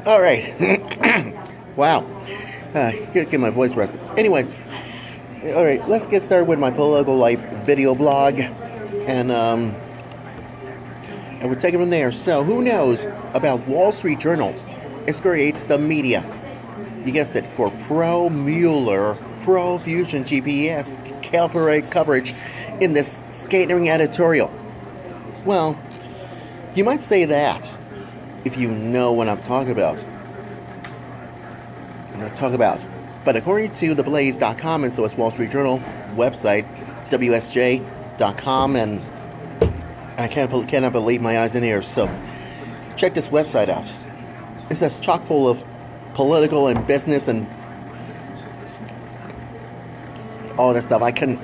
All right. Wow. Get my voice rested. Anyways, all right. Let's get started with my political life video blog, and we'll take it from there. So, who knows about Wall Street Journal? It creates the media. You guessed it, for pro-Mueller, pro-Fusion GPS coverage in this scathing editorial. Well, you might say that if you know what I'm talking about. But according to theblaze.com, and so it's Wall Street Journal website, WSJ.com, and I cannot believe my eyes and ears. So check this website out. It says chock full of political and business and all that stuff. I couldn't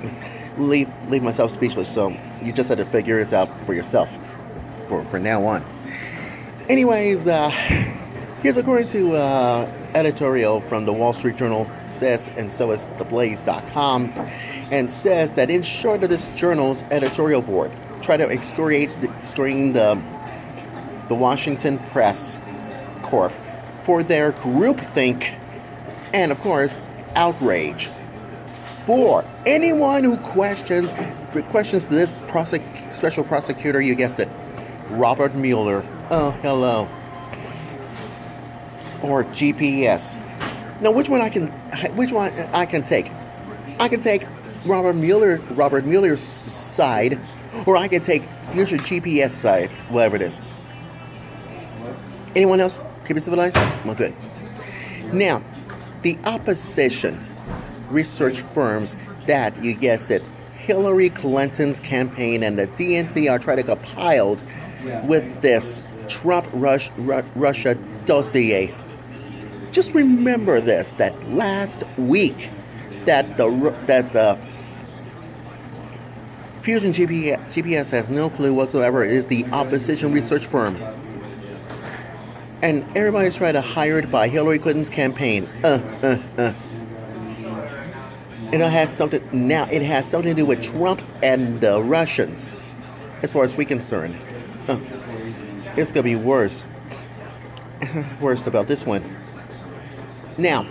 leave myself speechless. So you just had to figure this out for yourself for now on. Anyways, here's according to editorial from the Wall Street Journal says, and so is theblaze.com, and says that in short of this journal's editorial board try to excoriate the Washington Press Corp for their groupthink and, of course, outrage. For anyone who questions this special prosecutor, you guessed it, Robert Mueller. Oh, hello. Or GPS. Now, which one I can take? I can take Robert Mueller's side, or I can take Fusion GPS side, whatever it is. Anyone else? Keep it civilized? Well, good. Now, the opposition research firms that, you guessed it, Hillary Clinton's campaign and the DNC are trying to compile with this Trump Russia dossier. Just remember this: that last week, that the Fusion GPS has no clue whatsoever is the opposition research firm, and everybody's trying to hire it by Hillary Clinton's campaign. And it has something to do with Trump and the Russians, as far as we're concerned. It's gonna be worse. Worse about this one. Now,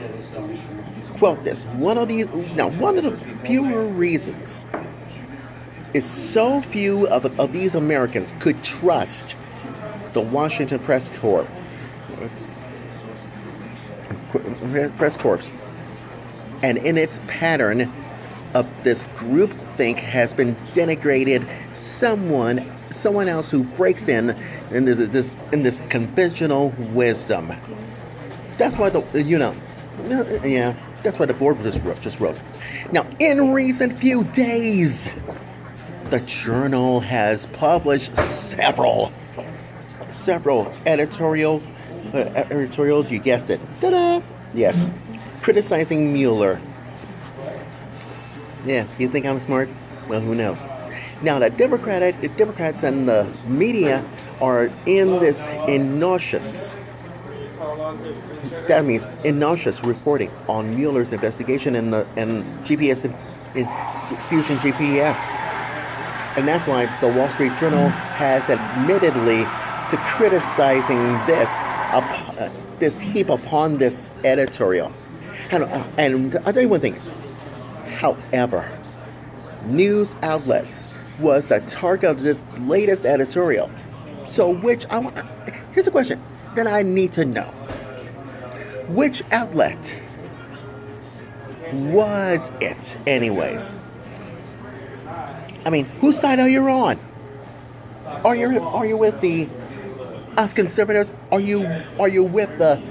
quote this. One of the fewer reasons is so few of these Americans could trust the Washington Press Corps, and in its pattern of this groupthink has been denigrated someone else who breaks in this conventional wisdom. That's why that's why the board just wrote. Now, in recent few days, the journal has published several editorials. You guessed it. Ta-da! Yes, criticizing Mueller. Yeah, you think I'm smart? Well, who knows? Now, the Democrats and the media are in this innocuous. That means innocuous reporting on Mueller's investigation and GPS in Fusion GPS, and that's why the Wall Street Journal has admittedly to criticizing this heap upon this editorial. And I'll tell you one thing. However, news outlets was the target of this latest editorial. So here's a question that I need to know. Which outlet was it, anyways? I mean, whose side are you on? Are you with us conservatives? Are you with the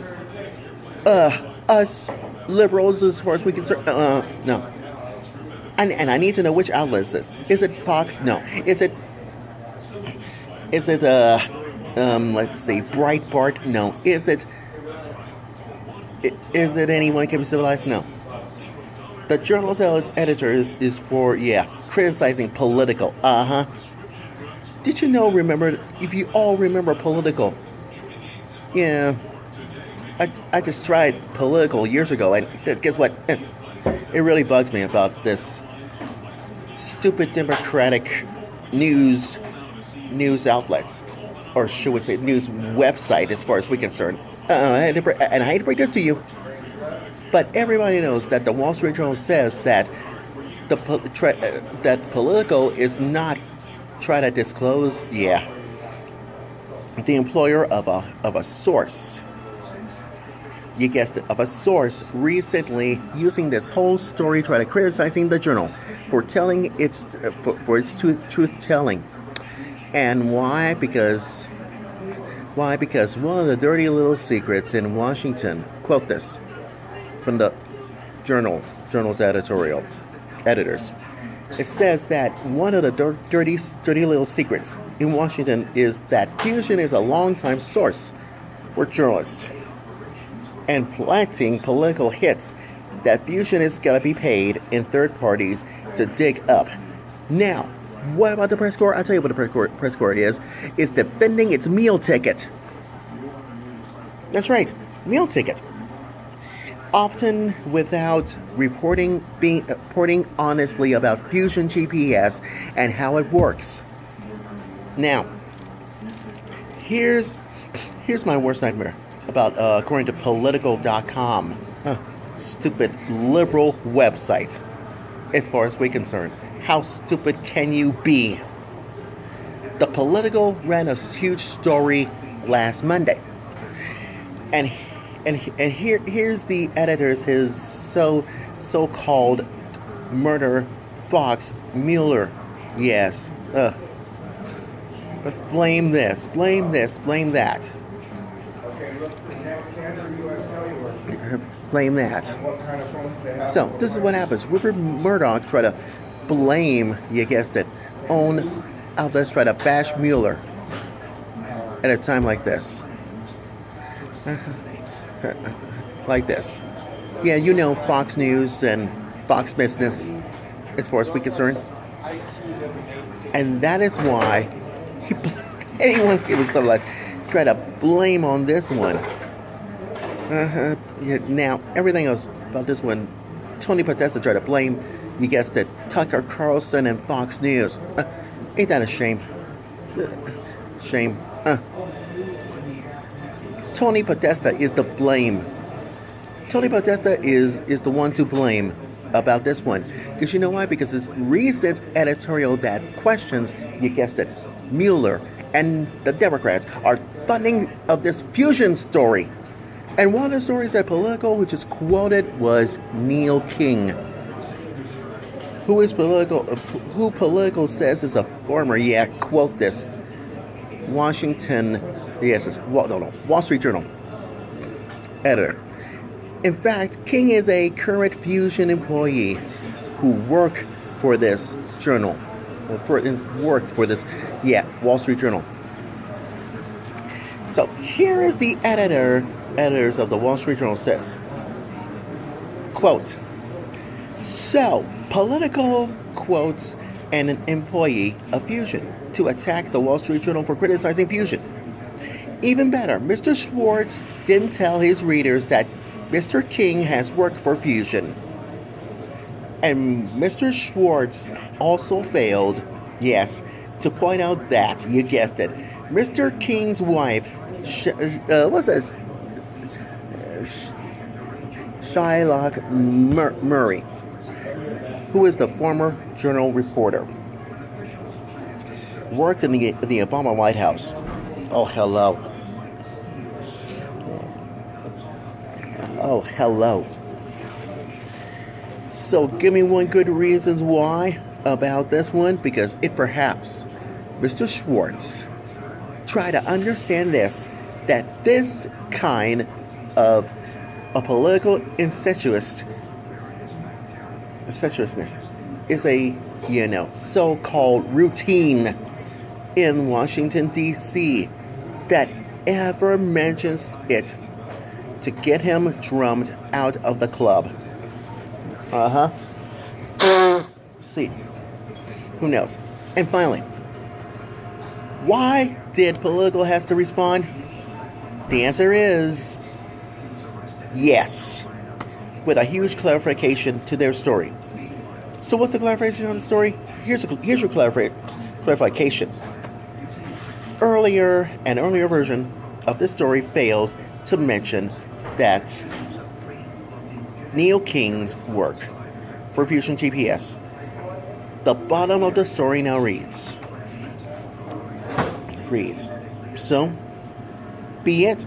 us liberals, as far as we concern? No. And I need to know which outlet is this. Is it Fox? No. Is it let's see, Breitbart? No. Is it anyone can be civilized? No. The journal's editor is for, criticizing political. Did you remember, if you all remember political? Yeah. I just tried political years ago, and guess what? It really bugs me about this stupid Democratic news outlets, or should we say news website, as far as we're concerned. And I hate to break this to you, but everybody knows that the Wall Street Journal says that that Politico is not trying to disclose, the employer of a source. You guessed it, of a source recently using this whole story, trying to criticizing the journal for telling for its truth telling. And why? Because one of the dirty little secrets in Washington. Quote this from the journal's editors. It says that one of the dirty little secrets in Washington is that Fusion is a longtime source for journalists and planting political hits that Fusion is going to be paid in third parties to dig up. Now, what about the press corps? I'll tell you what the press corps is. It's defending its meal ticket. That's right, meal ticket. Often without reporting honestly about Fusion GPS and how it works. Now, here's my worst nightmare about according to political.com. Stupid liberal website. As far as we're concerned, how stupid can you be? The Political ran a huge story last Monday, and here's the editors, his so-called murder Fox Mueller. Yes. Blame this, blame that. Blame that. So, this is what happens. Rupert Murdoch tried to blame, you guessed it, own outlets try to bash Mueller at a time like this. Like this. Yeah, you know Fox News and Fox Business, as far as we're concerned. And that is why anyone give us some less try to blame on this one. Now, everything else about this one, Tony Podesta tried to blame, you guessed it, Tucker Carlson and Fox News. Ain't that a shame? Shame. Tony Podesta is the blame. Tony Podesta is the one to blame about this one. Because you know why? Because this recent editorial that questions, you guessed it, Mueller and the Democrats are funding of this Fusion story. And one of the stories that Politico, which is quoted, was Neil King, who Politico says is a former, quote this, Wall Street Journal editor. In fact, King is a current Fusion employee who worked for this journal, Wall Street Journal. So here is the editors of the Wall Street Journal says, quote, so Politico quotes an employee of Fusion to attack the Wall Street Journal for criticizing Fusion. Even better, Mr. Schwartz didn't tell his readers that Mr. King has worked for Fusion. And Mr. Schwartz also failed, to point out that, you guessed it, Mr. King's wife, Shylock Murray, who is the former journal reporter, worked in the Obama White House. Oh, hello. Oh, hello. So give me one good reasons why about this one, because it perhaps Mr. Schwartz try to understand this, that this kind of a political incestuousness is a, so-called routine in Washington, D.C. that ever mentions it to get him drummed out of the club. See, who knows? And finally, why did Politico have to respond? The answer is yes, with a huge clarification to their story. So what's the clarification of the story? Here's your clarification. An earlier version of this story fails to mention that Neil King's work for Fusion GPS. The bottom of the story now reads, so be it.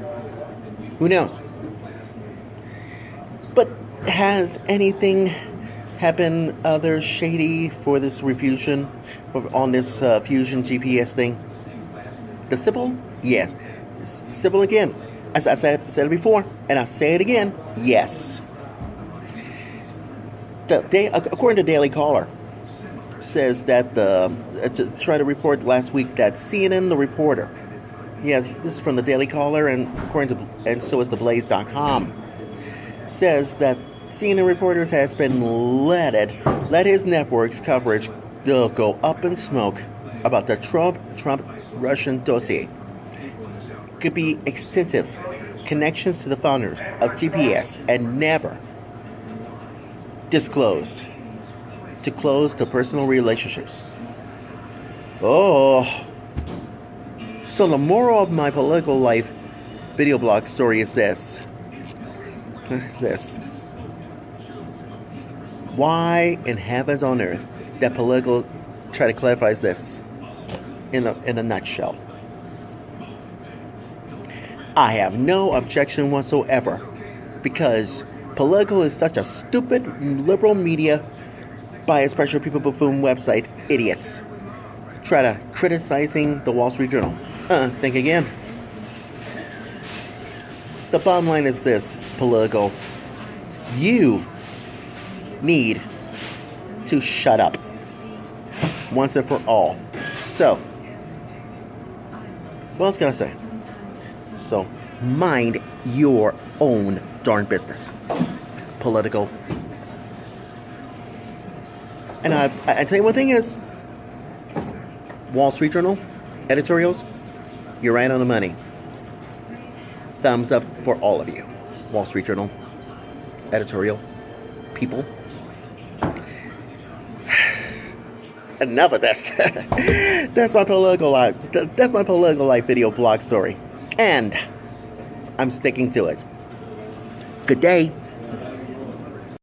Who knows? But has anything happened other shady for this refusion on this Fusion GPS thing? The Sybil? Yes. Sybil again. As I said it before, and I'll say it again, yes. According to Daily Caller, says that to try to report last week that CNN, the reporter, this is from the Daily Caller, and so is the Blaze.com, says that CNN reporters has been let his network's coverage go up in smoke about the Trump Russian dossier. Could be extensive connections to the founders of GPS and never disclosed to close the personal relationships. Oh, so the moral of my political life video blog story is this. Why in heavens on earth that political try to clarify this in a nutshell? I have no objection whatsoever, because political is such a stupid liberal media by especially people buffoon website idiots. Try to criticizing the Wall Street Journal. Think again. The bottom line is this, political. You need to shut up once and for all. So, what else can I say? So, mind your own darn business, political. And I tell you one thing is, Wall Street Journal editorials, you're right on the money. Thumbs up for all of you, Wall Street Journal editorial people. Enough of this. That's my political life. That's my political life video blog story. And I'm sticking to it. Good day.